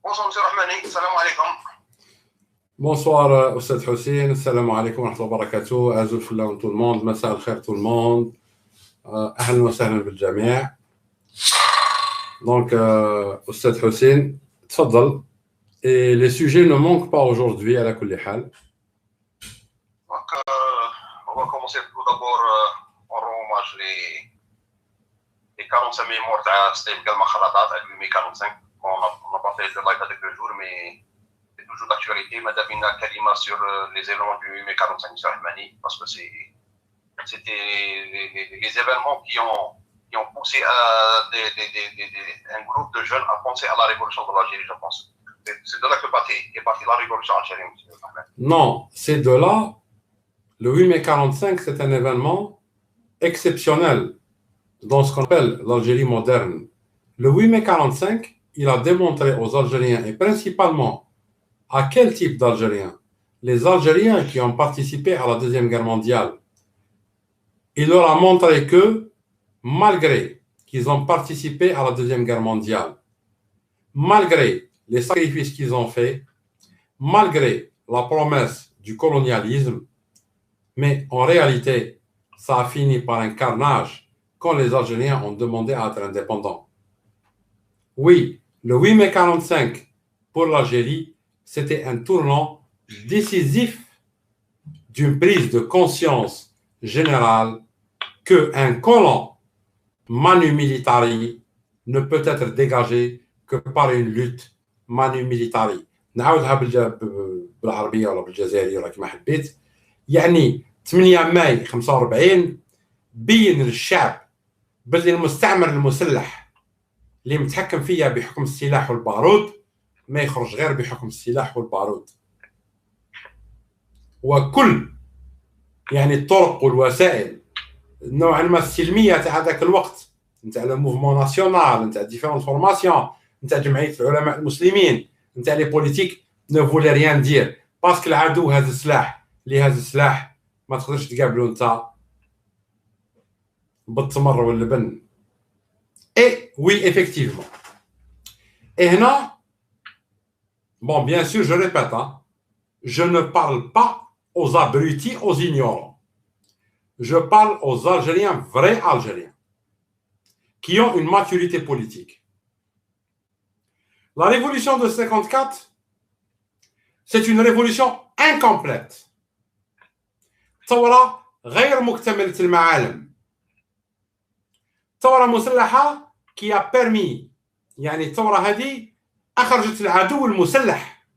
Bonsoir Monsieur Rahmani, salam alaikum. Bonsoir Oustad Hussein, salam alaikum wa rahmatullahi wa barakatuh, azul fullah tout le monde, massa al-khair tout le monde, ahlan wa sahlan bil jami'. Donc Oustad Hussein, tfaddal. Et les sujets ne manquent pas aujourd'hui à la kulli hal. Donc on va commencer tout d'abord en rend hommage les 45 morts de Steve Galma Khalatat à 845. On n'a pas fait de live avec le jour, mais c'est toujours d'actualité. Madame Ina Kalima sur les éléments du 845 sur Rahmani, parce que c'était les événements qui ont poussé un groupe de jeunes à penser à la révolution de l'Algérie, je pense. C'est de là qu'est partie la révolution algérienne. Non, c'est de là. Le 8 mai 45, c'est un événement exceptionnel dans ce qu'on appelle l'Algérie moderne. Le 8 mai 45, il a démontré aux Algériens, et principalement à quel type d'Algériens? Les Algériens qui ont participé à la Deuxième Guerre mondiale. Il leur a montré que, malgré qu'ils ont participé à la Deuxième Guerre mondiale, malgré les sacrifices qu'ils ont faits, malgré la promesse du colonialisme, mais en réalité, ça a fini par un carnage quand les Algériens ont demandé à être indépendants. Oui, le 8 mai 45 pour l'Algérie, c'était un tournant décisif d'une prise de conscience générale qu'un colon manu militari ne peut être dégagé que par une lutte manu militari. نعاودها بالعربية ولا بالجزائرية ولا كما حبيت. يعني 8 ماي 45 بين للشعب باللي المستعمر المسلح اللي متحكم فيها بحكم السلاح والبارود ما يخرج غير بحكم السلاح والبارود. وكل يعني الطرق والوسائل نوعا ما السلميه تاع هذاك الوقت نتاع لو موفمون ناسيونال نتاع ديفيرون فورماسيون نتاع جمعيه العلماء المسلمين نتاع لي بوليتيك نو فولي ريان دير باسكو العدو هذا السلاح اللي هذا السلاح ما تقدرش تقابلو انت بالتمر واللبن. Et oui, effectivement. Et là, bon, bien sûr, je répète, hein, je ne parle pas aux abrutis, aux ignorants. Je parle aux Algériens, vrais Algériens, qui ont une maturité politique. La révolution de 54, c'est une révolution incomplète. ثورة غير مكتملة المعالم. ثورة مسلحة qui a permis يعني الثورة هذه أخرجت العدو المسلح،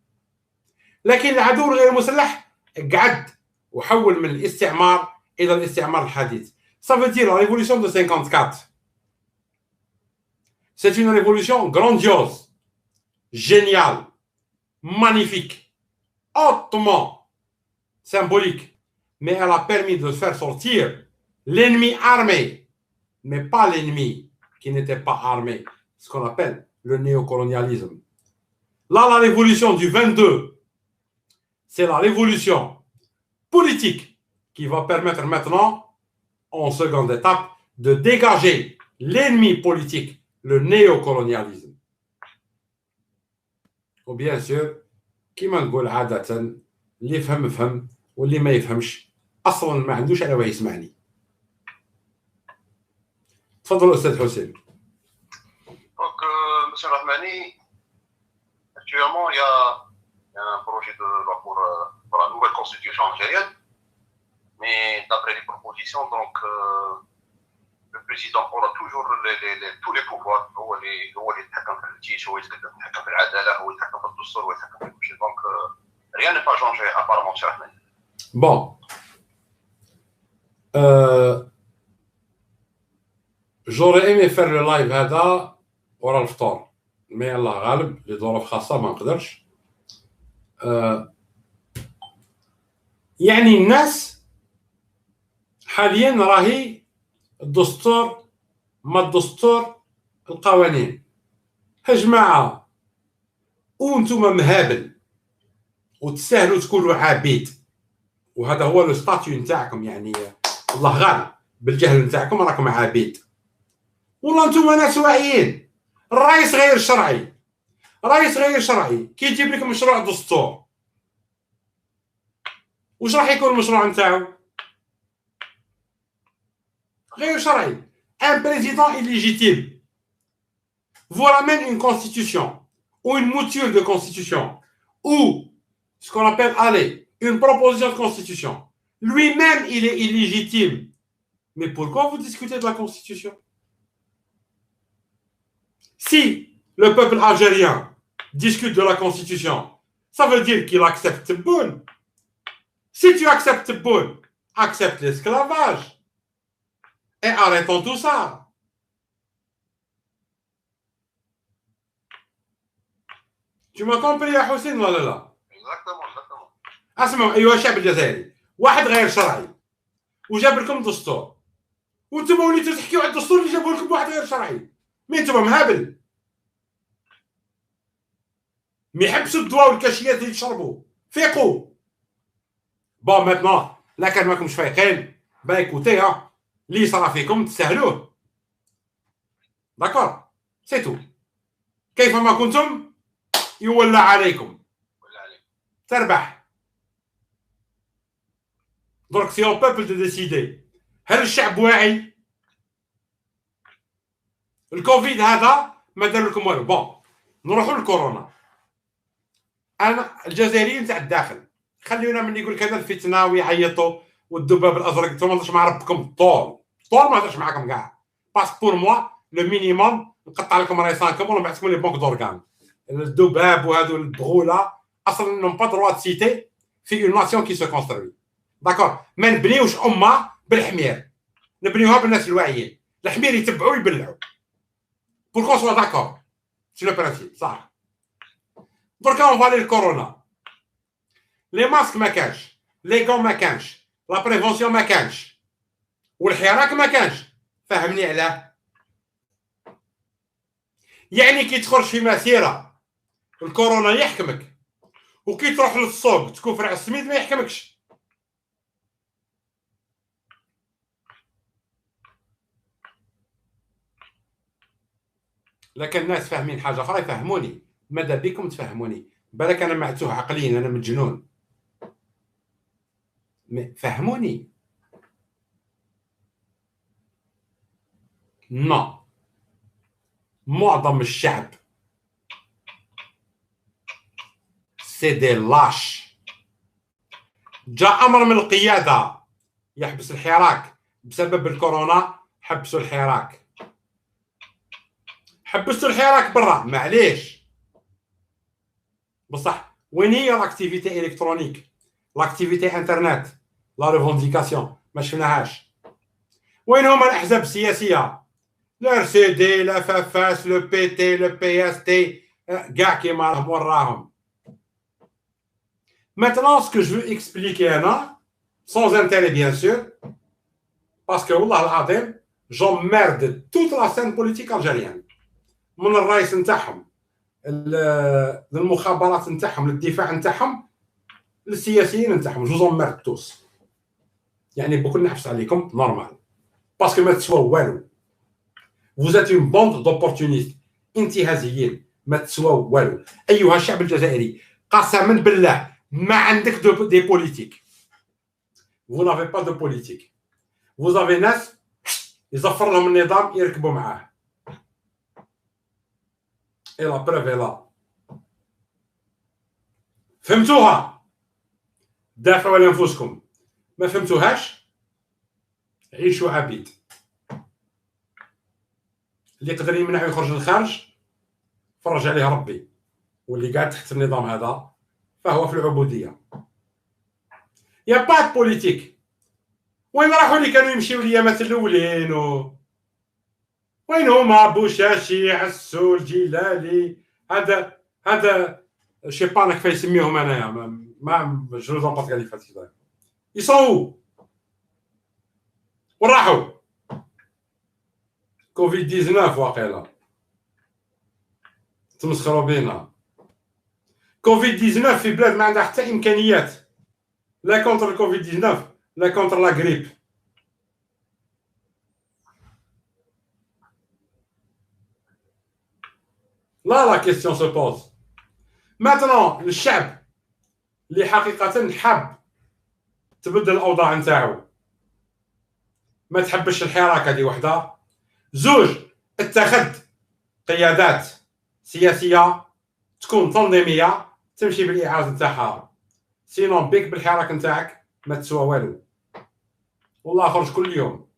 لكن العدو الغير مسلح قعد وحول من الاستعمار إلى الاستعمار الحديث. Ça veut dire la révolution de 54. C'est une révolution grandiose, géniale, magnifique, hautement symbolique, mais elle a permis de faire sortir l'ennemi armé, mais pas l'ennemi qui n'était pas armé, ce qu'on appelle le néocolonialisme. Là, la révolution du 22, c'est la révolution politique qui va permettre maintenant, en seconde étape, de dégager l'ennemi politique, le néocolonialisme. Ou bien sûr, كما نقول عادة اللي يفهم يفهم واللي ما يفهمش أصلا ما عندوش على واه يسمعني. تفضل أستاذ حسين. Donc, Monsieur Rahmani, actuellement, il y a un projet de loi pour la nouvelle constitution algérienne, mais d'après les propositions, donc, le président aura toujours tous les pouvoirs. هو اللي يتحكم في الجيش، هو اللي يتحكم في العدالة، هو اللي يتحكم في الدستور، هو اللي يتحكم في كل شيء. Donc, rien n'est pas changé apparemment, Monsieur Rahmani. Bon. J'aurais aimé faire le live هذا ورا الفطور، mais الله غالب لظروف خاصة ما نقدرش. يعني الناس حاليا راهي الدستور ما الدستور القوانين. يا جماعة وانتم مهابل وتسهلوا تكونوا عبيد، وهذا هو لو ستاتيو نتاعكم، يعني الله غالب بالجهل نتاعكم راكم عبيد. والله انتم ناس واعيين. الرئيس غير شرعي، رئيس غير شرعي كيجيب لك مشروع دستور، واش راح يكون المشروع نتاعو؟ غير شرعي. Un président illégitime vous ramène une constitution ou une mouture de constitution ou ce qu'on appelle, allez, une proposition de constitution. Lui-même, il est illégitime. Mais pourquoi vous discutez de la constitution? Si le peuple algérien discute de la constitution, ça veut dire qu'il accepte Tebboune. Si tu acceptes Tebboune, accepte l'esclavage. Et arrêtons tout ça. Tu m'as compris يا حسين ولا لا؟ اسمعوا ايها الشعب الجزائري، واحد غير شرعي وجاب لكم دستور وانتم وليتوا تحكيوا على الدستور اللي جابوا لكم واحد غير شرعي. مين انتم مهابل؟ مي يحبسوا الدواء والكاشيات اللي تشربوا، فيقوا. بون ماتنون لا كان ماكمش فايقين بايكوتي ها اللي صرا فيكم تستاهلوه. داكور سي تو. كيفما كنتم يولى عليكم. تربح. درك سي او بوبل دو ديسيدي. هل الشعب واعي؟ الكوفيد هذا ما دار لكم والو. بون نروحوا للكورونا. انا الجزائريين تاع الداخل خليونا من يقول لك هذا الفتنه ويعيطوا والذباب الازرق. انتم ما هضرش مع ربكم الطول ما هضرش معاكم كاع. باسكو بور موا لو مينيموم نقطع لكم ريسانكم ونبعثكم لي بونك دورغان. الذباب وهذو البغوله اصلا نون با دروا سيتي في اون ناسيون كي سو كونستروي. داكور ما نبنيوش امه بالحمير، نبنيوها بالناس الواعيين. الحمير يتبعوا ويبلعوا بور كون سوا داكور سي لو برانسيب صح. دركا اون فالي الكورونا، لي ماسك ما كانش، لي غون ما كانش، لا بريفونسيون ما كانش، والحراك ما كانش. فهمني علاه؟ يعني كي تخرج في مسيره الكورونا يحكمك، وكي تروح للسوق تكون على السميد ما يحكمكش. لكن الناس فاهمين حاجه اخرى. يفهموني، ماذا بكم تفهموني؟ بالك انا معتوه عقليا، انا مجنون. فهموني. نو معظم الشعب سي دي لاش. جاء امر من القياده يحبس الحراك بسبب الكورونا. حبسوا الحراك، حبستوا الحراك برا معليش. بصح وين هي لاكتيفيتي الكترونيك، لاكتيفيتي انترنت، لا ريفونديكاسيون؟ ما شفناهاش. وين هما الاحزاب السياسيه؟ لا ار سي دي، لا فافاس، لو بي تي، لو بي اس تي، كاع كيما راهم وراهم. Maintenant, ce que je veux expliquer, sans intérêt bien sûr, parce que والله العظيم j'emmerde toute la scène politique algérienne. من الرئيس نتاعهم للمخابرات نتاعهم للدفاع نتاعهم للسياسيين نتاعهم. جو زوميرد توس. يعني بكل نحبس عليكم نورمال باسكو ما تسواو والو. Vous êtes une bande d'opportunistes انتهازيين ما تسواو والو. ايها الشعب الجزائري قسما بالله ما عندك دي بوليتيك. Vous n'avez pas de politique. Vous avez ناس يزفر لهم النظام يركبوا معاه. Et la preuve est là. فهمتوها؟ دافعوا على انفسكم. ما فهمتوهاش؟ عيشوا عبيد. اللي يقدر يمنع ويخرج للخارج فرج عليه ربي، واللي قاعد تحت النظام هذا فهو في العبوديه. يا با بوليتيك. وين راحوا اللي كانوا يمشيو اليامات الاولين وين هما بوشاشي، عسول، جيلالي؟ هذا شي با كيف يسميهم انايا ما جو دون با كالي فاتي. يسون وين راحوا؟ كوفيد 19 واقيلا تمسخروا بينا. كوفيد 19 في بلاد ما عندها حتى امكانيات، لا كونتر الكوفيد 19 لا كونتر لا غريب. لا كيستيون سو بوز. ماتنون الشعب اللي حقيقه حاب تبدل الاوضاع نتاعو، ما تحبش الحراك، هذه وحده. زوج، اتخذ قيادات سياسيه تكون تنظيميه تمشي بالاعاز نتاعها، سينون بيك بالحراك نتاعك ما تسوى والو. والله خرج كل يوم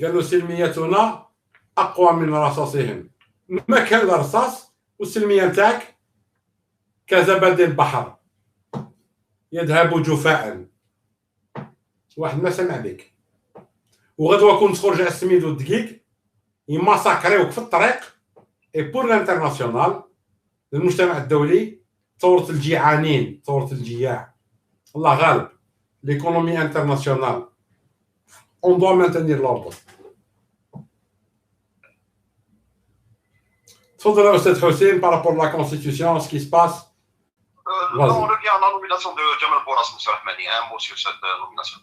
قالوا سلميتنا اقوى من رصاصهم، ما كان لا رصاص، والسلميه نتاعك كزبد البحر يذهب جفاء. واحد ما سمع بك، وغدوه كون تخرج على السميد والدقيق يماساكريوك في الطريق. اي بور الانترناسيونال، المجتمع الدولي، ثورة الجيعانين، ثورة الجياع، الله غالب. ليكونومي انترناسيونال، اون دوا مانتينير لوردر. تفضل يا استاذ حسين بارابور لا كونستيتيوسيون سكي سباس. Non, on revient à la nomination de Jamal Boras, monsieur Rahmani, un mot sur cette nomination.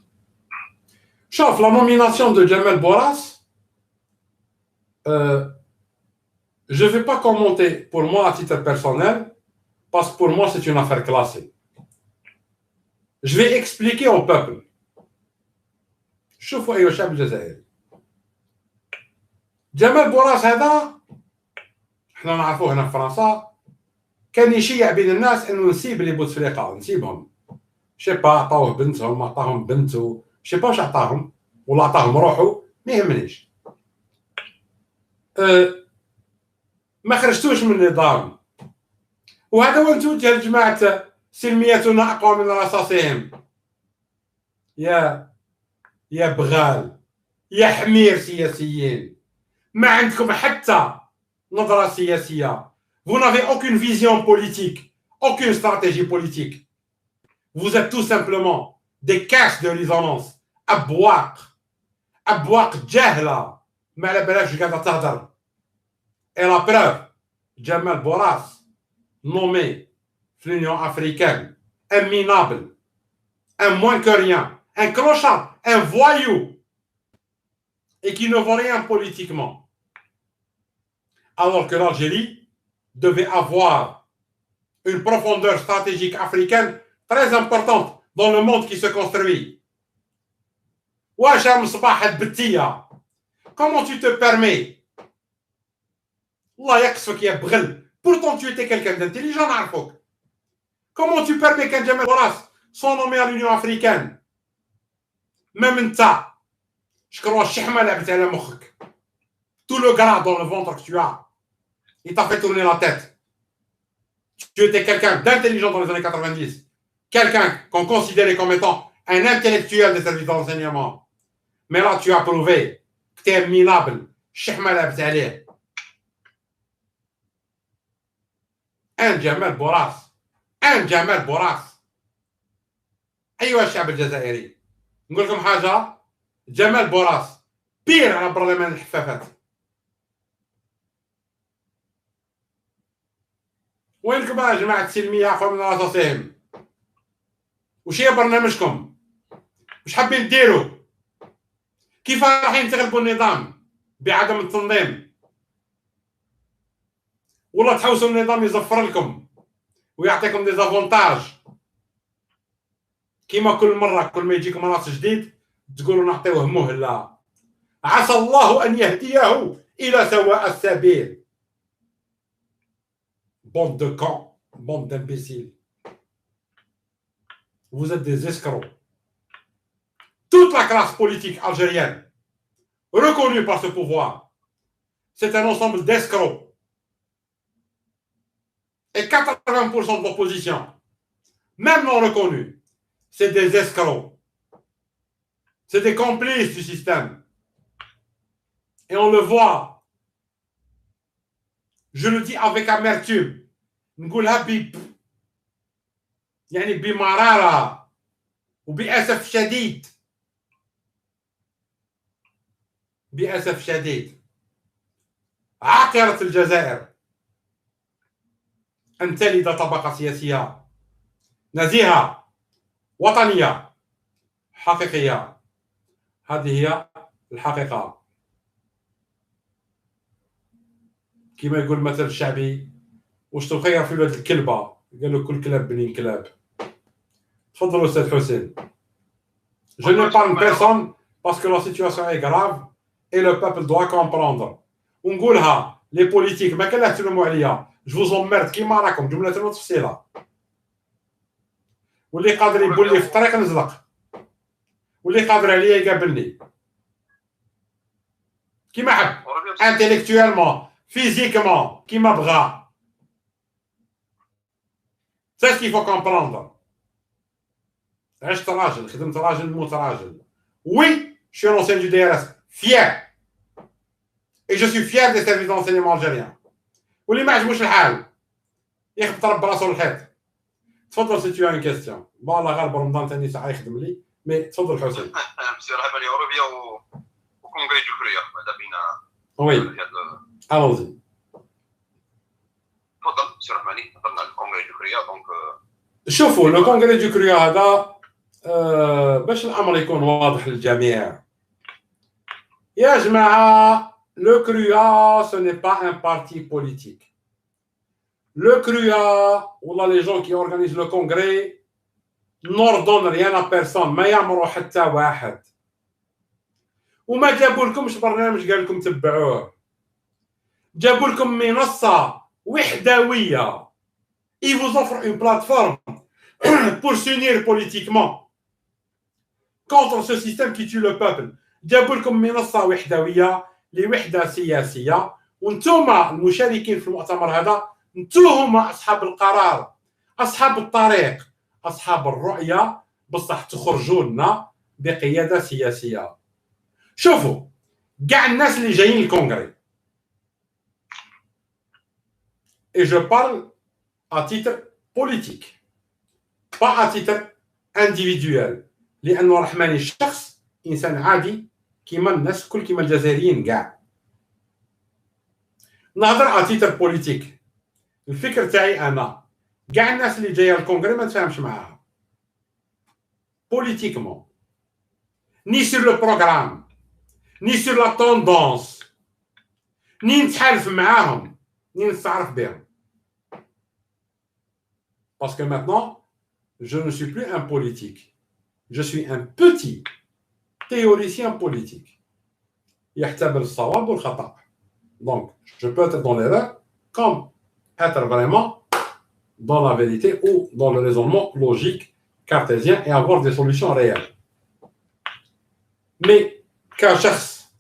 شوف، لا nomination de Jamal Boras, je ne vais pas commenter pour moi à titre personnel, parce que pour moi c'est une affaire classée. Je vais expliquer au peuple. شوفوا أيها الشعب الجزائري، جمال بوراس هذا احنا نعرفوه هنا في فرنسا، كان يشيع بين الناس انه نسيب لي بوتفليقه، نسيبهم. شيبا عطاوه بنتهم، عطاهم بنته، شيبا واش عطاهم، ولا عطاهم روحو، ما يهمنيش. ما خرجتوش من النظام، وهذا هو توجه لجماعه سلميتنا اقوى من رصاصهم. يا بغال، يا حمير سياسيين، ما عندكم حتى نظرة سياسية. Vous n'avez aucune vision politique, aucune stratégie politique. Vous êtes tout simplement des caisses de résonance. أبواق جاهلة ما على بالهاش قاعدة تهدر. Et la preuve, Jamal Boras, nommé في l'Union africaine, un minable, un moins que rien, un clochard, un voyou, et qui ne vaut rien politiquement. Alors que l'Algérie devait avoir une profondeur stratégique africaine très importante dans le monde qui se construit. Wacham Sabah al-Bettiyah, comment tu te permets? Allah yaksfak ya bghel. Pourtant tu étais quelqu'un d'intelligent, Narfok. Comment tu permets qu'un Jamal Boras soit nommé à l'Union africaine? Même ta, je crois shihma la'bet ala mokhk. Tout le gras dans le ventre que tu as, il t'a fait tourner la tête. Tu étais quelqu'un d'intelligent dans les années 90. Quelqu'un qu'on considérait comme étant un intellectuel des services d'enseignement. Mais là, tu as prouvé que tu es minable. Shihma la'bet aleh. Un Jamal Boras. Un Jamal Boras. أيها الشعب الجزائري، نقول لكم حاجة، جمال بوراس بير على برلمان الحفافات. وينكم يا جماعة السلمية أقوى من رصاصهم؟ وش هي برنامجكم؟ وش حابين ديروا؟ كيف رايحين تغلبوا النظام؟ بعدم التنظيم، ولا تحوسوا النظام يزفر لكم ويعطيكم دي زافونتاج؟ كيما كل مرة كل ما يجيكم راس جديد تقولوا نعطيوه مهلة، عسى الله أن يهديه إلى سواء السبيل. Bande de cons, bande d'imbéciles. Vous êtes des escrocs. Toute la classe politique algérienne, reconnue par ce pouvoir, c'est un ensemble d'escrocs. Et 80% de l'opposition, même non reconnue, c'est des escrocs. C'est des complices du système. Et on le voit. Je le dis avec amertume. نقولها يعني بمرارة وبأسف شديد. بأسف شديد. عاقرة الجزائر أن تلد طبقة سياسية نزيهة وطنية حقيقية. هذه هي الحقيقة. كما يقول المثل الشعبي، واش تخير في ولاد الكلبه قال له كل كلاب بنين كلاب. تفضل استاذ حسين. Je ne parle personne parce que la situation est grave et le peuple doit comprendre. ونقولها لي بوليتيك ما كان لا تلوموا عليا، جو زومرد كيما راكم جمله وتفصيله. واللي قادر يقول لي في الطريق نزلق، واللي قادر عليا يقابلني كيما حب، انتيليكتويلمون فيزيكمون كيما بغا. سا سكي فو كومبروندر. عشت راجل، خدمت راجل، موت راجل. وي je suis un ancien du DRS, fier. Et je suis fier des services d'enseignement algériens. واللي ما عجبوش الحال يخبط رب راسو الحيط. تفضل سي تو ان كيستيون. والله غالب رمضان ثاني ساعه يخدم لي، مي تفضل حسين. مسيو رحماني اوروبيا وكونغري دو كوريا بعدا بينا. وي الونزي. تفضل مسيو رحماني، هضرنا على الكونغري دو كوريا. دونك شوفوا لو كونغري دو كوريا هذا باش الامر يكون واضح للجميع يا جماعه. Le CRUA, ce n'est pas un parti politique. Le CRUA, ou les gens qui organisent le congrès, n'ordonnent rien à personne. ما يامروا حتى واحد. وما جابوا لكمش برنامج قال لكم تبعوه. جابوا لكم منصة وحدوية. Ils vous offrent une plateforme pour s'unir politiquement contre ce système qui tue le peuple. جابوا لكم منصة وحدوية لوحدة سياسية، وانتوما المشاركين في المؤتمر هذا انتوما أصحاب القرار، أصحاب الطريق، أصحاب الرؤية، بصح تخرجوا لنا بقيادة سياسية. شوفوا كاع الناس اللي جايين الكونغري، et je parle à titre politique pas à titre individuel، لأنه رحماني الشخص إنسان عادي كيما الناس الكل، كيما الجزائريين كاع. نهضر على تيتر بوليتيك. الفكر تاعي انا كاع الناس اللي جايه الكونغري ما نتفاهمش معاها بوليتيكمون، ني سور لو بروغرام، ني سور لا توندونس، ني نتحالف معاهم، ني نستعرف بهم. Parce que maintenant, je ne suis plus un politique. Je suis un petit théoricien politique. يحتمل الصواب والخطأ. Donc, je peux être dans l'erreur comme être vraiment dans la vérité ou dans le raisonnement logique cartésien et avoir des solutions réelles. Mais كشخص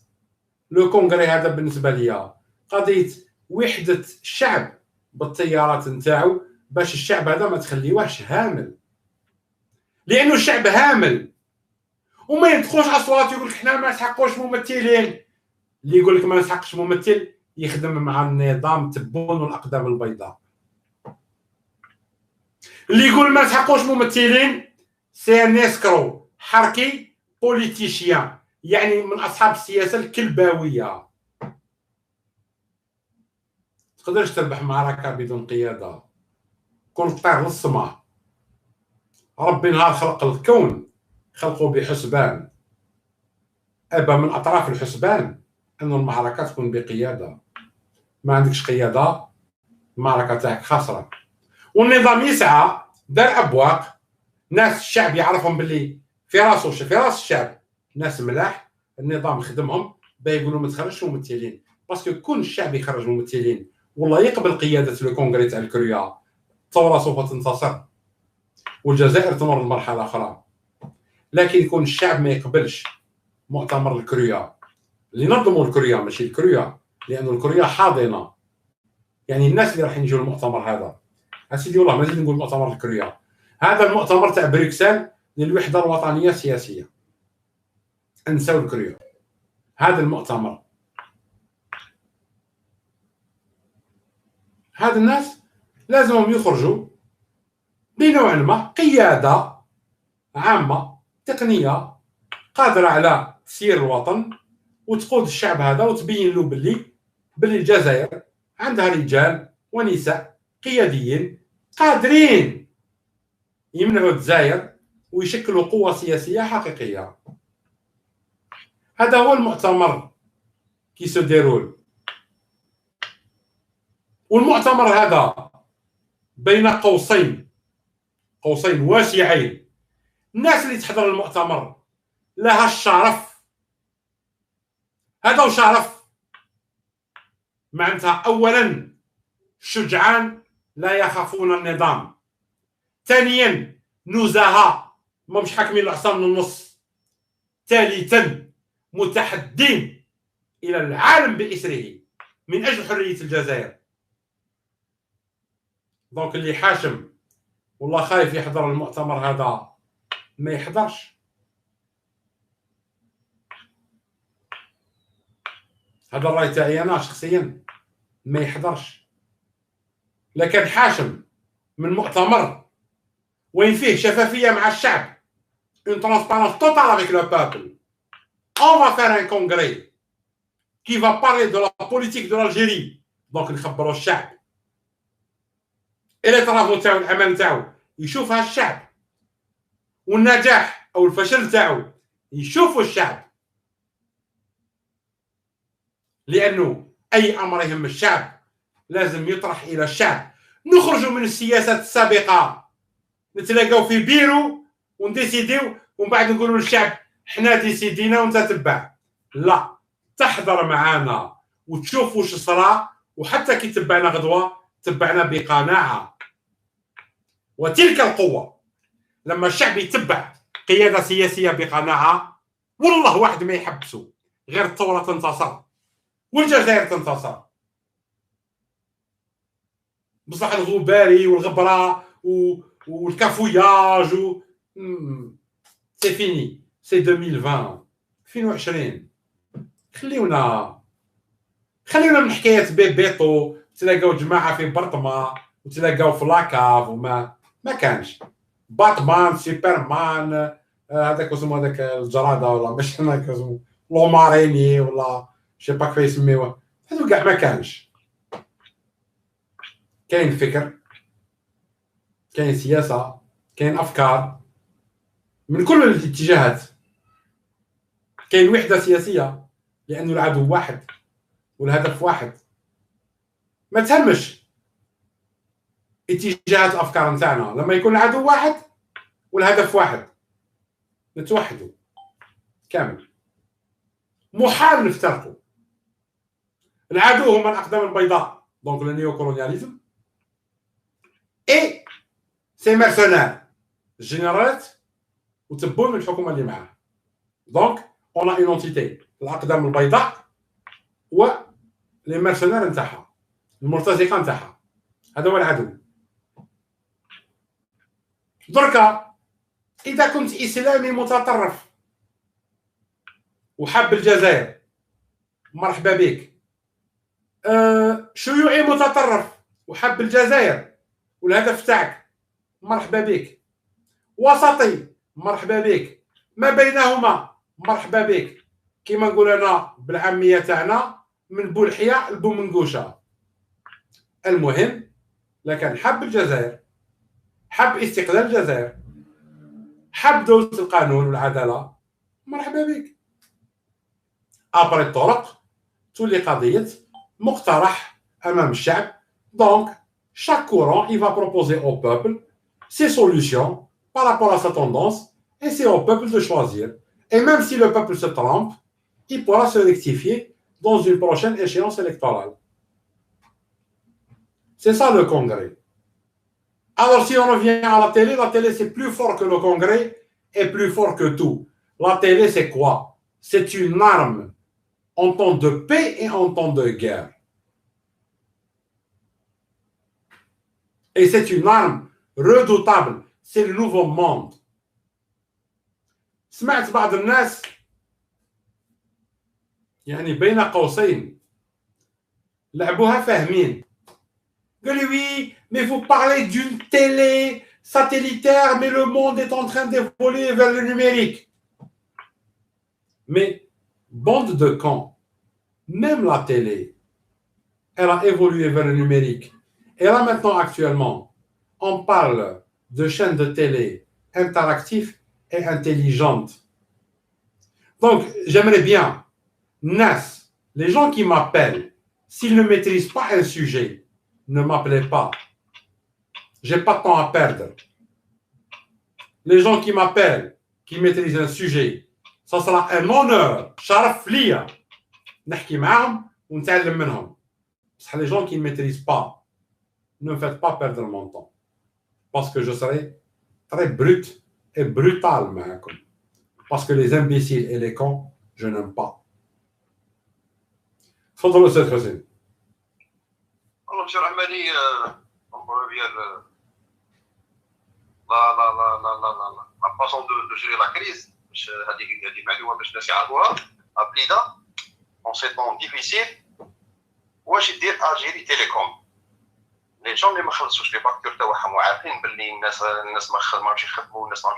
لو كونغري هذا بالنسبة ليا قضية وحدة الشعب بالتيارات نتاعو باش الشعب هذا ما تخليوهش هامل، لأنه الشعب هامل وما يدخلوش أصوات يقول لك حنا ما نسحقوش ممثلين. اللي يقول لك ما نسحقش ممثل يخدم مع النظام تبون والأقدام البيضاء. اللي يقول ما نسحقوش ممثلين سي ان اسكرو حركي بوليتيشيان، يعني من أصحاب السياسة الكلباوية. تقدرش تربح معركة بدون قيادة، كون طير للسما. ربي نهار خلق الكون خلقه بحسبان، أبى من أطراف الحسبان أن المعركة تكون بقيادة. ما عندكش قيادة المعركة تاعك خاسرة. والنظام يسعى دار أبواق، ناس الشعب يعرفهم باللي في راسه في راس الشعب ناس ملاح، النظام خدمهم يقولوا ما تخرجش ممثلين، باسكو كون الشعب يخرج ممثلين والله يقبل قيادة لو كونغري تاع الكرويا، الثورة سوف تنتصر والجزائر تمر لمرحلة أخرى. لكن يكون الشعب ما يقبلش مؤتمر الكرويا اللي نظموا الكرويا، ماشي الكرويا، لأنه الكرويا حاضنة. يعني الناس اللي راح يجوا المؤتمر هذا اسيدي والله ما نزيد نقول مؤتمر الكرويا، هذا المؤتمر تاع بروكسل للوحدة الوطنية السياسية. انسوا الكرويا. هذا المؤتمر هذا الناس لازمهم يخرجوا بنوع ما قيادة عامة تقنية قادرة على تسيير الوطن وتقود الشعب هذا وتبين له باللي الجزائر عندها رجال ونساء قياديين قادرين يمنعوا الجزائر ويشكلوا قوة سياسية حقيقية. هذا هو المؤتمر كي سو ديرول. والمؤتمر هذا بين قوسين واسعين، الناس اللي تحضر المؤتمر لها الشرف، هذا شرف معناتها اولا شجعان لا يخافون النظام، ثانيا نزهاء ما مش حاكمين العصا من النص، ثالثا متحدين الى العالم باسره من اجل حريه الجزائر. دونك اللي حاشم والله خايف يحضر المؤتمر هذا ما يحضرش. هذا الراي تاعي انا شخصيا، ما يحضرش. لكن حاشم من مؤتمر وين فيه شفافيه مع الشعب، une transparence totale avec le peuple. On va faire un congrès qui va parler de la politique de l'Algérie. Donc نخبروا الشعب اللي طرافو تاعو العمل تاعو يشوفها الشعب، والنجاح او الفشل تاعو يشوفوا الشعب، لانه اي امر يهم الشعب لازم يطرح الى الشعب. نخرجوا من السياسات السابقه نتلاقاو في بيرو ونديسيديو ومن بعد نقولوا للشعب حنا ديسيدينا وانت تبع. لا، تحضر معانا وتشوف واش صرا، وحتى كي تبعنا غدوه تبعنا بقناعه. وتلك القوه لما الشعب يتبع قياده سياسيه بقناعه، والله واحد ما يحبسوا غير الثوره تنتصر والجزائر تنتصر. بصح الغباري والغبره والكافوياج سي فيني، سي 2020. خليونا من حكايه بيبيطو تلاقاو جماعه في برطمه وتلاقاو في لاكاف وما كانش باتمان سوبرمان هذاك اسمه هذاك الجراده ولا باش هناك اسمه لوماريني ولا شي با كيف يسميوه، هذو كاع ما كانش. كاين فكر، كاين سياسه، كاين افكار من كل الاتجاهات، كاين وحده سياسيه لانه العدو واحد والهدف واحد. ما تهمش اتجاهات الافكار نتاعنا، لما يكون العدو واحد والهدف واحد نتوحدوا كامل. محال نفترقوا. العدو هما الاقدام البيضاء، دونك لو نيو كولونياليزم اي سي ميرسونير الجنرالات وتبون من الحكومه اللي معاه. دونك اون اون اونتيتي الاقدام البيضاء و لي ميرسونير نتاعها، المرتزقه نتاعها، هذا هو العدو. دركا اذا كنت اسلامي متطرف وحب الجزائر مرحبا بك، شيوعي متطرف وحب الجزائر والهدف تاعك مرحبا بك، وسطي مرحبا بك، ما بينهما مرحبا بك. كيما نقول انا بالعاميه تاعنا من بولحيه لبومنقوشه. المهم لكن حب الجزائر، حب استقلال الجزائر، حب دولة القانون والعدالة، مرحبا بك. ابري الطرق تولي قضية مقترح امام الشعب. دونك chaque courant il va proposer au peuple ses solutions par rapport à sa tendance et c'est au peuple de choisir. Et même si le peuple se trompe, il pourra se rectifier dans une prochaine échéance électorale. C'est ça le congrès. Alors si on revient à la télé c'est plus fort que le congrès et plus fort que tout. La télé c'est quoi? C'est une arme en temps de paix et en temps de guerre. Et c'est une arme redoutable. C'est le nouveau monde. سمعت بعض الناس يعني بين قوسين لعبوها فاهمين، قالوا oui mais vous parlez d'une télé satellitaire mais le monde est en train d'évoluer vers le numérique. Mais bande de cons, même la télé elle a évolué vers le numérique. Et là maintenant actuellement on parle de chaînes de télé interactives et intelligentes. Donc j'aimerais bien Nas, les gens qui m'appellent, s'ils ne maîtrisent pas un sujet, ne m'appelez pas. j'ai pas de temps à perdre. Les gens qui m'appellent, qui maîtrisent un sujet, ça sera un honneur, شرف ليا نحكي معهم ونتعلم منهم. بصح les gens qui ne maîtrisent pas, ne me faites pas perdre mon temps. Parce que je serai très brut et brutal معكم. Parce que les imbéciles et les cons, je n'aime pas. تفضل أستاذ حسين. والله monsieur Rahmani, on revient la façon de gérer la crise. هذه معلومة باش الناس يعرفوها. أبليدا en ces temps difficiles واش يدير الجيري تيليكوم. لي جون اللي ما خلصوش لي فاكتور تاعهم وعارفين باللي الناس ما ماشي يخدموا، الناس ما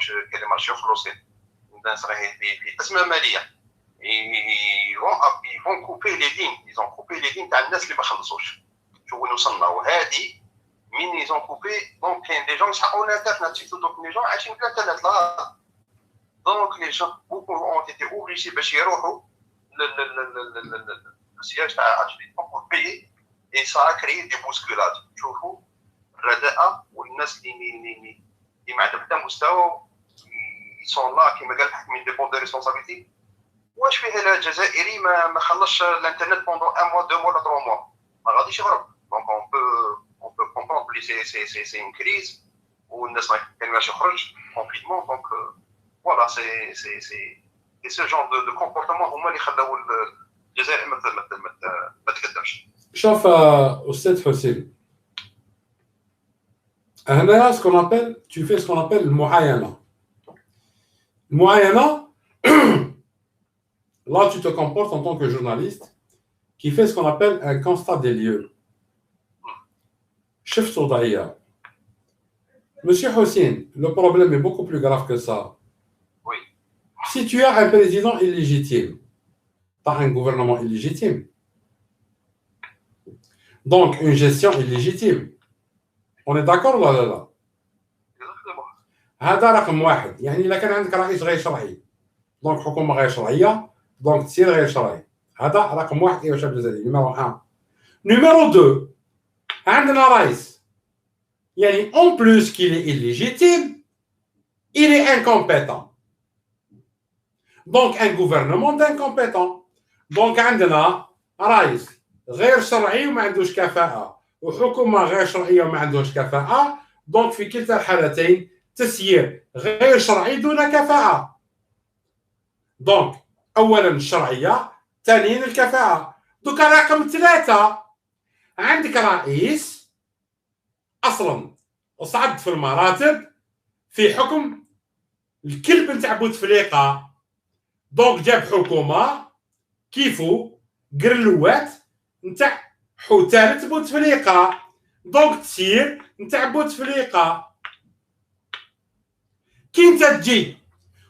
ماشي يخلصوا، الناس راهي في ازمه ماليه. ils vont couper les lignes. ils ont coupé les lignes تاع الناس اللي ما خلصوش. شوفوا وين وصلنا. وهذه من ils ont coupé دونك كاين دي جون يسحقوا الانترنت سيتو. دونك لي جون عايشين في الانترنت لا. دونك لي جون بوكو اون تيتي اوبليجي باش يروحوا للسياج تاع اجري بور بيي. اي سا كريي دي بوسكولات. شوفوا الرداءه والناس اللي ما عندهم حتى مستوى يسون لا كيما قال الحكمين دي بون دو ريسبونسابيلتي. واش فيه الجزائري ما خلصش الانترنت بوندون 1 موا 2 موا 3 موا ما غاديش يهرب. دونك اون بو كومبروند بلي سي اون كريز والناس ما كانوش يخرج كومبليتمون. دونك فوالا سي سو جون دو كومبورتمون هما اللي خلاو الجزائر ما تقدمش. شوف أستاذ حسين، هنا ce qu'on appelle, tu fais ce qu'on appelle المعاينة. المعاينة là tu te comportes en tant que journaliste qui fait ce qu'on appelle un constat des lieux. شفت وضعية. Monsieur Hossein, le problème est beaucoup plus grave que ça. Oui. Si tu as un président illégitime, tu as un gouvernement illégitime. Donc, une gestion illégitime. On est d'accord ولا لا؟ هذا رقم واحد. يعني إذا كان عندك رئيس غير شرعي، دونك حكومة غير شرعية، دونك تصير غير شرعي. هذا رقم واحد أيها الشعب الجزائري. نيميرو 1. نيميرو 2. عندنا رئيس. يعني en plus qu'il est illégitime, il est incompétent. Donc un gouvernement d'incompétent. Donc عندنا رئيس غير شرعي وما عندوش كفاءة، وحكومة غير شرعية وما عندوش كفاءة. دونك في كلتا الحالتين تسيير غير شرعي دون كفاءة. دونك أولا الشرعية، ثانيا الكفاءة. دوك رقم 3 عندك رئيس أصلا صعد في المراتب في حكم الكلب نتاع بوتفليقة. دونك جاب حكومة كيفو قرلوات نتاع حوتالة بوتفليقة. دونك تسير نتاع بوتفليقة. كي انت تجي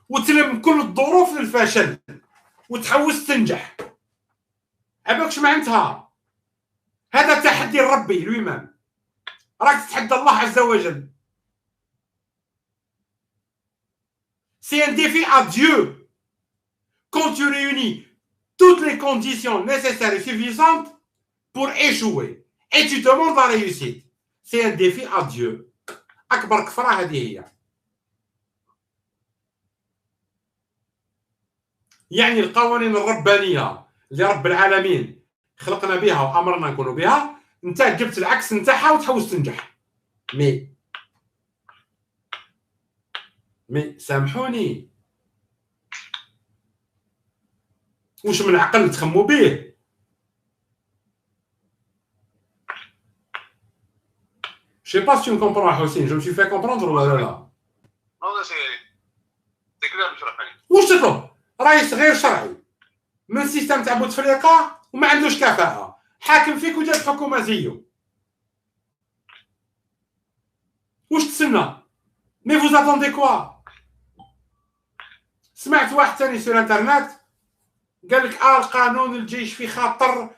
وتلم كل الظروف للفشل وتحوس تنجح، عباكش معناتها هذا تحدي ربي لويمان. راك تتحدى الله عز وجل. C'est un défi à Dieu. Quand tu réunis toutes les conditions nécessaires et suffisantes pour échouer et tu demandes la réussite, c'est un défi à Dieu. أكبر كفرة هذه هي. يعني القوانين الربانية اللي رب العالمين خلقنا بها وأمرنا نكونوا بها، انت جبت العكس نتاعها وتحوس تنجح. مي سامحوني، واش من عقل تخمو به؟ Je sais pas si tu me comprends, Hossein. Je me suis fait comprendre ou là. Non, c'est clair monsieur Rahmani. واش تطلب؟ رئيس غير شرعي من سيستم تاع بوتفليقة وما عندوش كفاءة، حاكم فيك ودار حكومة زيو. واش تسنى؟ مي فوز اتوندي كوا؟ سمعت واحد ثاني سور انترنت قال لك القانون الجيش في خطر.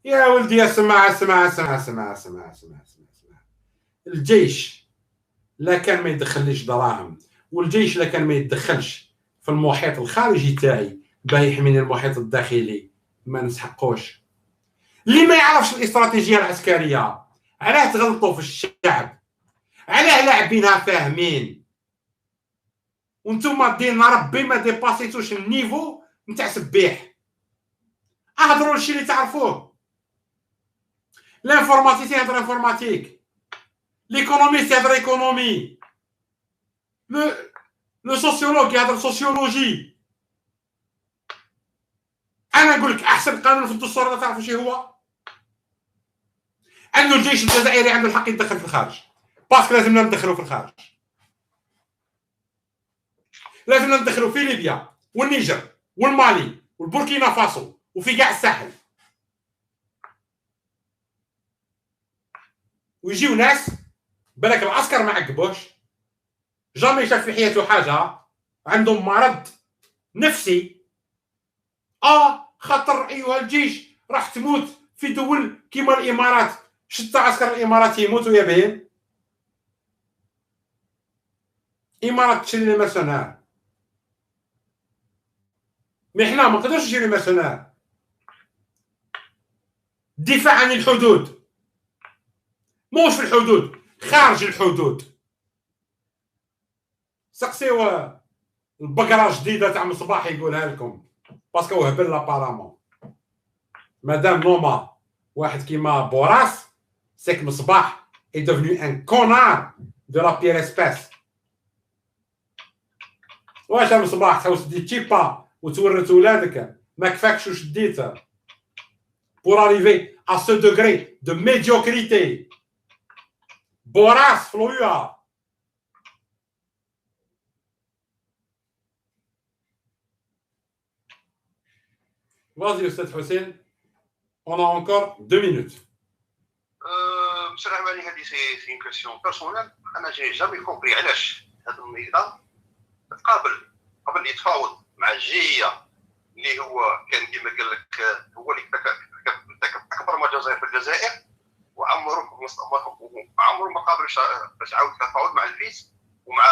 يا ولدي اسمع اسمع اسمع اسمع اسمع اسمع اسمع. الجيش لا كان ما يدخلش دراهم، والجيش لا كان ما يتدخلش في المحيط الخارجي تاعي باه يحميني المحيط الداخلي ما نسحقوش. اللي ما يعرفش الاستراتيجيه العسكريه علاه تغلطوا في الشعب؟ علاه لاعبينها فاهمين وانتم دينا ربي ما ديباسيتوش النيفو نتاع سبيح. اهضروا الشيء اللي تعرفوه. لانفورماتيك يهضر انفورماتيك، ليكونوميست يهضر ايكونومي، لو سوسيولوج يهضر سوسيولوجي. انا نقول لك احسن قانون في الدستور هذا تعرفوا شي هو؟ انه الجيش الجزائري عنده الحق يتدخل في الخارج، باسكو لازمنا ندخلوا في الخارج. لازمنا ندخلوا في ليبيا والنيجر والمالي والبوركينا فاسو وفي كاع الساحل. ويجيو ناس بالك العسكر ما عقبوش، جامي شاف في حياته حاجه، عندهم مرض نفسي. خاطر ايها الجيش راح تموت في دول كيما الامارات. شت عسكر الامارات يموتوا يا بين امارات تشري لي مرسونار، مي حنا ما نقدروش نشري مرسونار. الدفاع عن الحدود، موش في الحدود، خارج الحدود. سقسيو البقره جديده تاع مصباح يقولها لكم باسكو هو هبل لابارامون. مادام نوما واحد كيما بوراس سيك مصباح est devenu un connard de la pire espèce. واش مصباح تحوس دي تشيبا وتورث ولادك؟ ما كفاكش واش ديته pour arriver à ce degré de médiocrité. بوراس فلويا. Vas-y, Ustad Hussein, on a encore 2 minutes. بصراحه هذه سي اون كويسيون بيرسونيل. انا جي جامي كومبري علاش هذا الميدان قبل يتفاوض مع الجيه اللي هو كان كما قال لك هو اللي ارتكب اكبر مجازر في الجزائر، وعمره ما قابل باش عاود يتفاوض مع الفيس ومع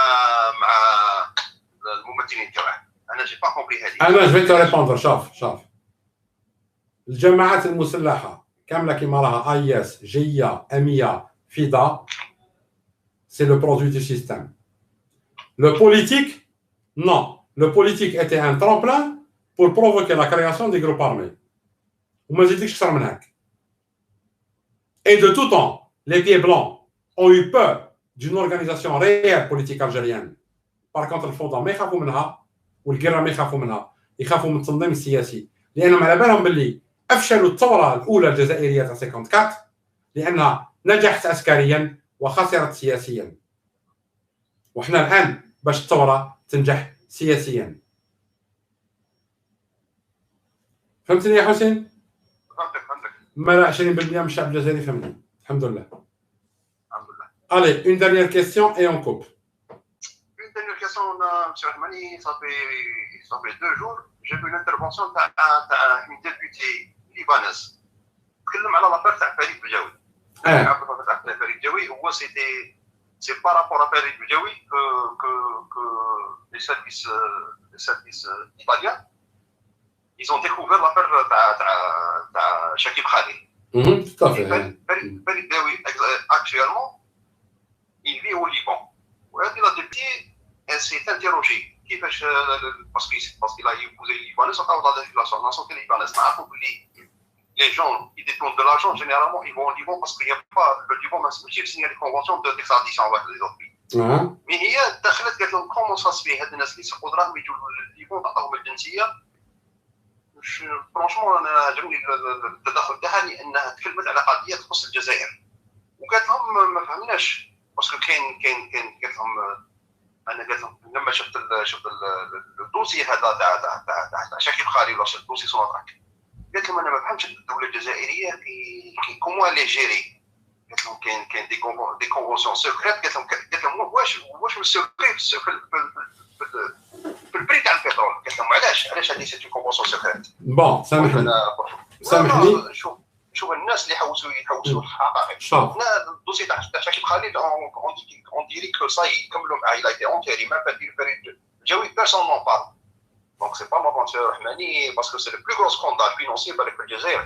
الممثلين تاعه. انا جي با كومبري هذه. انا جو تو ريبوندر. شوف الجماعات المسلحه كامله كيما راها ايس جيه اميه فيدا، سي لو برودوي دو سيستيم. لو بوليتيك non, le politique était un tremplin pour provoquer la création des groupes armés. وما زيدلكش اكثر من هاك. Et de tout temps, les pieds blancs ont eu peur d'une organisation réelle politique algérienne. Par contre, الفوضى ما يخافوا منها والقرة ما يخافوا منها، يخافوا من التنظيم السياسي، لأنهم على بالهم باللي أفشلوا الثورة الأولى الجزائرية تاع 54 لأنها نجحت عسكريا وخسرت سياسيا. وحنا الآن باش الثورة تنجح سياسيا. فهمتني يا حسين؟ فهمتك. ما 20% من الشعب الجزائري فهمني. الحمد لله. Allez, une dernière question et on coupe. Une dernière question, M. Rahmani, ça fait 2 jours, j'ai vu une intervention d'une députée libanaise. تكلم على l'affaire تاع فريد بجاوي. l'affaire تاع فريد بجاوي هو c'est par rapport à Farid Boudiaoui que les services italiens ils ont découvert l'affaire de Chakib Khalil. Tout à fait. Farid Boudiaoui actuellement il vit au Liban. Et la députée elle s'est interrogée parce qu'il a épousé les Libanais, la nationalité libanaise. Les gens qui détournent de l'argent, généralement, ils vont au Liban parce qu'il n'y a pas le Liban n'a pas signé les conventions d'extradition avec les autres pays. Mais هي دخلت قالت لهم كومون سا سفي هاد الناس اللي يسرقوا دراهم يجوا للليبان تعطاهم الجنسيه. فرونشمون انا عجبني التدخل تاعها لانها تكلمت على قضيه تخص الجزائر وقالت لهم ما فهمناش باسكو كاين قالت لهم انا قالت لهم لما شفت الدوسي هذا تاع شكيب خالي ولا الدوسي سوناتراك قالت لهم انا ما فهمتش الدوله الجزائريه كي كومون لي جيري. قالت لهم كاين دي كونفونسيون سيكريت. قالت لهم واش السيكريت في البري تاع البترول. قالت لهم علاش هذه سيتي كونفونسيون سيكريت. بون سامحني شوف الناس اللي يحوسوا الحقائق. هنا الدوسي تاع شكيب خالد اون ديري كو صاي كملوا معاه il a été enterré même pas فريد الجوي personne n'en parle. Donc c'est pas l'aventure Rahmani parce que c'est le plus gros scandale financier pour le Algérie.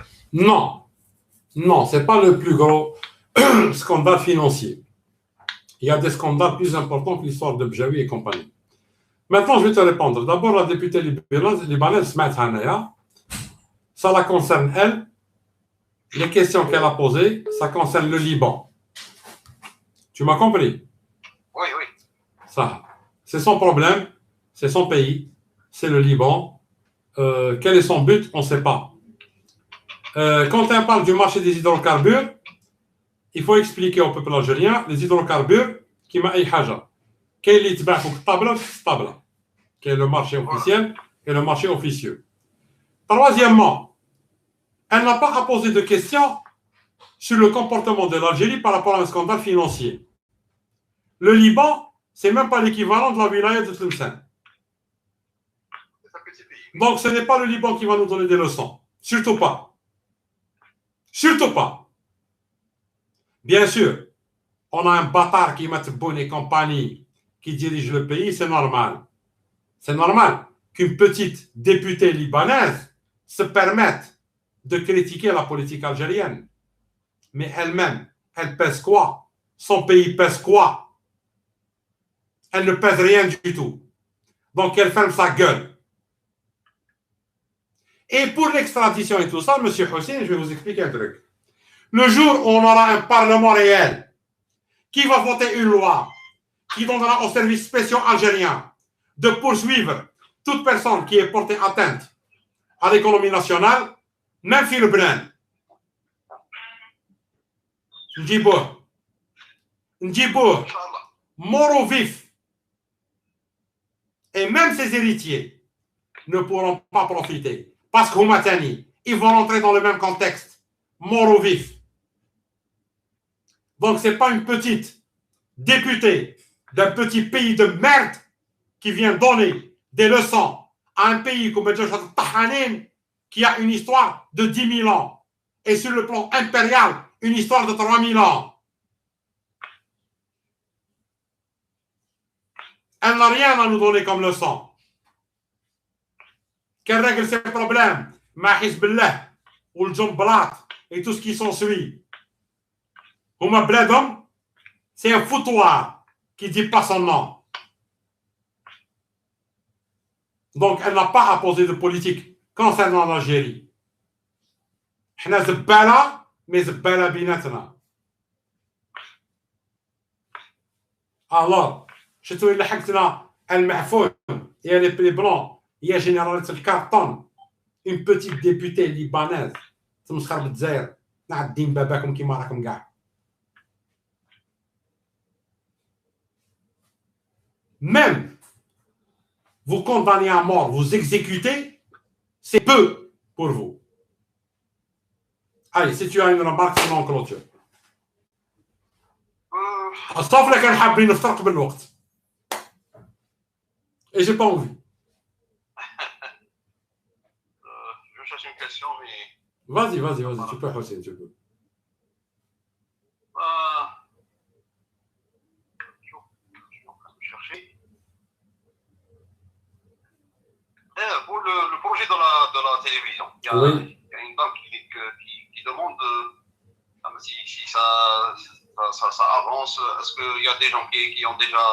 Non, c'est pas le plus gros scandale financier. Il y a des scandales plus importants que l'histoire de Bjawi et compagnie. Maintenant, je vais te répondre. D'abord, la députée libanaise, Smaït Hanaya, ça la concerne, elle. Les questions qu'elle a posées, ça concerne le Liban. Tu m'as compris? Oui, oui. Ça, c'est son problème, c'est son pays, c'est le Liban. Quel est son but? On ne sait pas. Quand on parle du marché des hydrocarbures, il faut expliquer au peuple algérien les hydrocarbures qui m'a أي حاجة. Quel اللي يتباع فوق الطابلة الطابلة. Qui est le marché officiel et le marché officieux. Troisièmement, elle n'a pas à poser de questions sur le comportement de l'Algérie par rapport à un scandale financier. Le Liban, c'est même pas l'équivalent de la wilaya de Tlemcen. Donc, ce n'est pas le Liban qui va nous donner des leçons. Surtout pas. Surtout pas. Bien sûr, on a un bâtard qui m'a bonne compagnie qui dirige le pays, c'est normal. C'est normal qu'une petite députée libanaise se permette de critiquer la politique algérienne. Mais elle-même, elle pèse quoi? Son pays pèse quoi? Elle ne pèse rien du tout. Donc, elle ferme sa gueule. Et pour l'extradition et tout ça, M. Hossein, je vais vous expliquer un truc. Le jour où on aura un parlement réel qui va voter une loi qui donnera aux services spéciaux algériens de poursuivre toute personne qui est portée atteinte à l'économie nationale, même si le Bren, Ndjibouh, mort ou vif, et même ses héritiers ne pourront pas profiter. Parce qu'Houmatani, ils vont rentrer dans le même contexte, mort ou vif. Donc, ce n'est pas une petite députée d'un petit pays de merde qui vient donner des leçons à un pays comme Tahanin qui a une histoire de 10 000 ans et sur le plan impérial, une histoire de 3 000 ans. Elle n'a rien à nous donner comme leçon. Qu'elle règle ses problèmes, ma Hizbillah ou le Djomblat et tout ce qui s'ensuit. Houma Bladom, c'est un foutoir qui ne dit pas son nom. Donc, elle n'a pas à poser de politique concernant l'Algérie. Hna zbala, mais zbala binatna. Alors, je trouve que حقتنا المعفون et les blancs, il y a général le carton, une petite députée libanaise, تمسخر بالجزائر, نعدين باباكم كيما راكم كاع. Même vous condamnez à mort, vous exécutez, c'est peu pour vous. Allez, si tu as une remarque, sinon on clôture. Sauf là qu'on حابين نفطرك بالوقت. Et j'ai pas envie. Je cherche une question, mais... Vas-y, tu peux, Hossein, tu peux. Je suis en train de chercher. Pour le projet de la télévision, il y a une dame qui demande si ça avance. Est-ce qu'il y a des gens qui ont déjà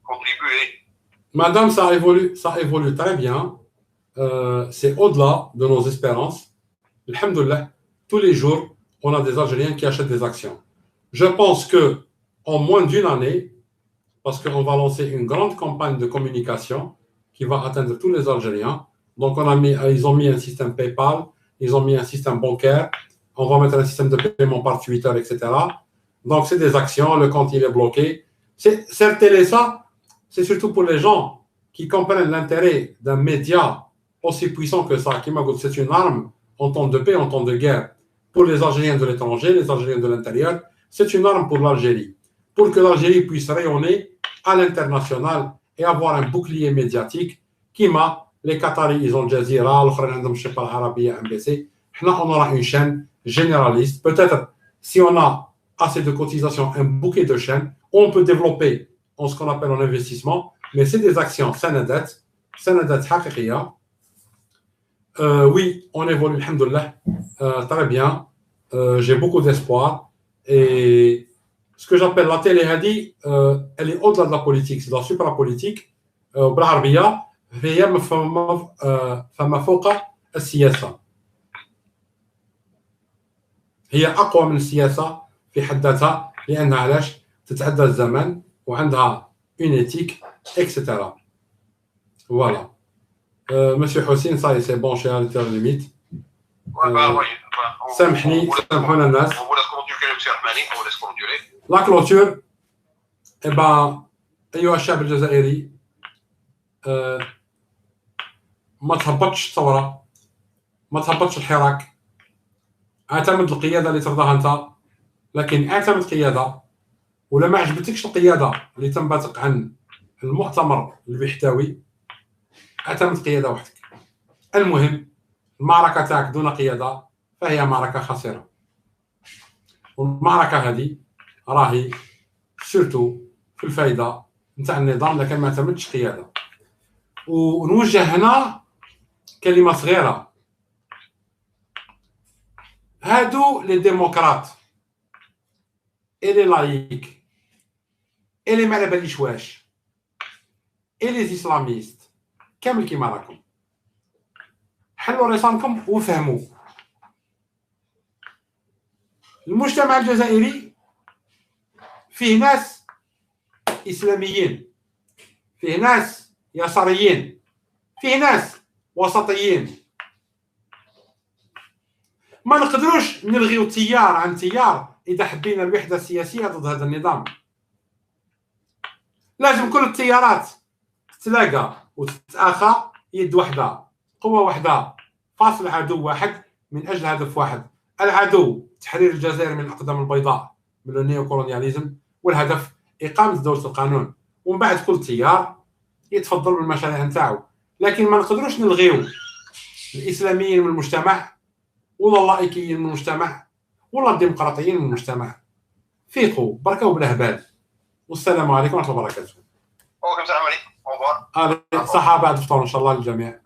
contribué? Madame, ça évolue très bien. C'est au-delà de nos espérances. Alhamdoulilah, tous les jours, on a des Algériens qui achètent des actions. Je pense que en moins d'une année, parce qu'on va lancer une grande campagne de communication qui va atteindre tous les Algériens. Donc, ils ont mis un système PayPal, ils ont mis un système bancaire, on va mettre un système de paiement par Twitter, etc. Donc, c'est des actions, le compte, il est bloqué. Cette télé, ça, c'est surtout pour les gens qui comprennent l'intérêt d'un média aussi puissant que ça. C'est une arme en temps de paix, en temps de guerre. Pour les Algériens de l'étranger, les Algériens de l'intérieur, c'est une arme pour l'Algérie. Pour que l'Algérie puisse rayonner à l'international et avoir un bouclier médiatique qui m'a, les Qataris, ils ont Jazeera, je sais pas, l'Arabia, MBC. On aura une chaîne généraliste. Peut-être, si on a assez de cotisations, un bouquet de chaînes, on peut développer en ce qu'on appelle un investissement, mais c'est des actions sanadat haqiqiya. Oui, on évolue, alhamdoulilah, très bien. J'ai beaucoup d'espoir et ce que j'appelle la télé هذه elle est au-delà de la politique, c'est de la suprapolitique. بالعربيه هي فما فوق السياسه، هي اقوى من السياسه في حد ذاتها، لانها علاش تتعدى الزمن وعندها اون ايتيك اكسترا. فوالا مسيو حسين صاي سي بون شي هاريتر ليميت. سامحني سامحونا الناس. لا كلوتور إبا أيها الشعب الجزائري، ما تهبطش الثورة، ما تهبطش الحراك، اعتمد القيادة اللي ترضاها أنت، لكن اعتمد قيادة، ولا ما عجبتكش القيادة اللي تنبثق عن المؤتمر اللي بيحتوي، اعتمد قيادة وحدك. المهم المعركة تاعك دون قيادة فهي معركة خاسرة، والمعركة هذه راهي سيرتو في الفايدة نتاع النظام لكن ما اعتمدش قيادة. ونوجه هنا كلمة صغيرة، هادو لي ديموقراط اي لي لايك اي لي ما على باليش واش اي لي اسلاميست كامل كيما راكم، حلوا رصانكم وفهموا المجتمع الجزائري فيه ناس إسلاميين، فيه ناس يساريين، فيه ناس وسطيين. ما نقدروش نلغيو تيار عن تيار إذا حبينا الوحدة السياسية ضد هذا النظام. لازم كل التيارات تتلاقى وتتآخى يد واحدة، قوة واحدة، فاصل عدو واحد من أجل هدف واحد. العدو تحرير الجزائر من الأقدام البيضاء من النيو كولونياليزم، والهدف إقامة دولة القانون. ومن بعد كل تيار يتفضل بالمشاريع نتاعو، لكن ما نقدروش نلغيو الإسلاميين من المجتمع ولا اللائكيين من المجتمع ولا الديمقراطيين من المجتمع. فيقوا بركوا بالأهبال، والسلام عليكم ورحمة الله وبركاته. صحة بعد الفطور إن شاء الله للجميع.